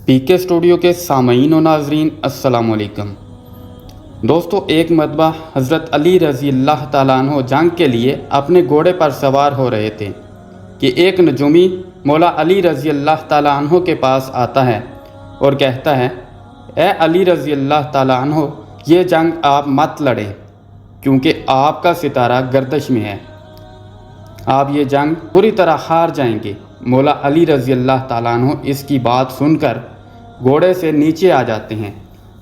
پی کے اسٹوڈیو کے سامعین و ناظرین السلام علیکم دوستو، ایک مرتبہ حضرت علی رضی اللہ تعالیٰ عنہ جنگ کے لیے اپنے گھوڑے پر سوار ہو رہے تھے کہ ایک نجومی مولا علی رضی اللہ تعالیٰ عنہ کے پاس آتا ہے اور کہتا ہے، اے علی رضی اللہ تعالیٰ عنہ، یہ جنگ آپ مت لڑیں کیونکہ آپ کا ستارہ گردش میں ہے، آپ یہ جنگ پوری طرح ہار جائیں گے۔ مولا علی رضی اللہ تعالیٰ عنہ اس کی بات سن کر گھوڑے سے نیچے آ جاتے ہیں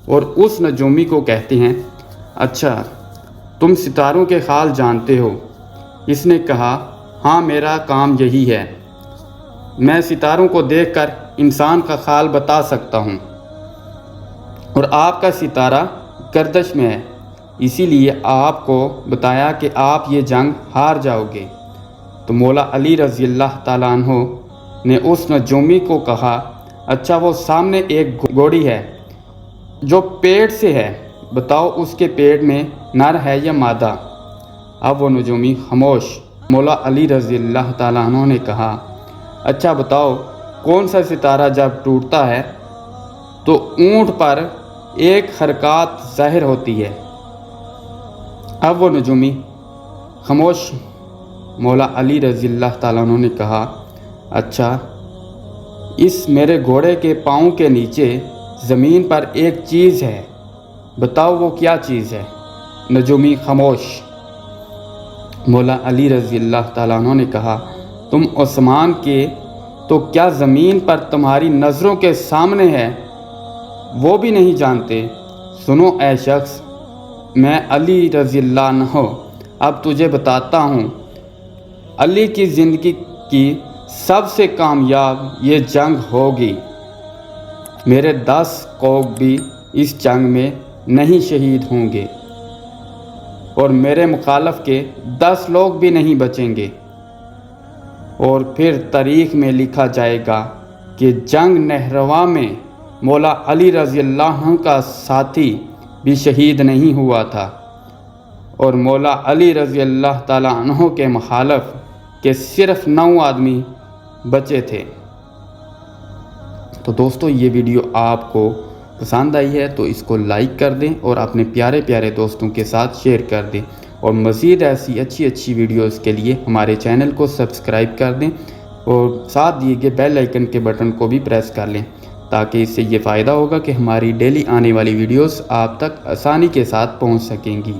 اور اس نجومی کو کہتے ہیں، اچھا تم ستاروں کے حال جانتے ہو؟ اس نے کہا، ہاں میرا کام یہی ہے، میں ستاروں کو دیکھ کر انسان کا حال بتا سکتا ہوں، اور آپ کا ستارہ گردش میں ہے، اسی لیے آپ کو بتایا کہ آپ یہ جنگ ہار جاؤ گے۔ تو مولا علی رضی اللہ تعالیٰ عنہ نے اس نجومی کو کہا، اچھا وہ سامنے ایک گھوڑی ہے جو پیٹ سے ہے، بتاؤ اس کے پیٹ میں نر ہے یا مادہ؟ اب وہ نجومی خاموش۔ مولا علی رضی اللہ تعالیٰ عنہ نے کہا، اچھا بتاؤ کون سا ستارہ جب ٹوٹتا ہے تو اونٹ پر ایک حرکات ظاہر ہوتی ہے؟ اب وہ نجومی خاموش۔ مولا علی رضی اللہ تعالیٰ عنہ نے کہا، اچھا اس میرے گھوڑے کے پاؤں کے نیچے زمین پر ایک چیز ہے، بتاؤ وہ کیا چیز ہے؟ نجومی خاموش۔ مولا علی رضی اللہ تعالیٰ عنہ نے کہا، تم عثمان کے تو کیا زمین پر تمہاری نظروں کے سامنے ہے وہ بھی نہیں جانتے؟ سنو اے شخص، میں علی رضی اللہ عنہ اب تجھے بتاتا ہوں، علی کی زندگی کی سب سے کامیاب یہ جنگ ہوگی، میرے 10 کوہ بھی اس جنگ میں نہیں شہید ہوں گے اور میرے مخالف کے 10 لوگ بھی نہیں بچیں گے، اور پھر تاریخ میں لکھا جائے گا کہ جنگ نہرواں میں مولا علی رضی اللہ عنہ کا ساتھی بھی شہید نہیں ہوا تھا، اور مولا علی رضی اللہ تعالیٰ عنہ کے مخالف کہ صرف 9 آدمی بچے تھے۔ تو دوستو، یہ ویڈیو آپ کو پسند آئی ہے تو اس کو لائک کر دیں اور اپنے پیارے پیارے دوستوں کے ساتھ شیئر کر دیں، اور مزید ایسی اچھی ویڈیوز کے لیے ہمارے چینل کو سبسکرائب کر دیں اور ساتھ دیے گئے بیل آئیکن کے بٹن کو بھی پریس کر لیں، تاکہ اس سے یہ فائدہ ہوگا کہ ہماری ڈیلی آنے والی ویڈیوز آپ تک آسانی کے ساتھ پہنچ سکیں گی۔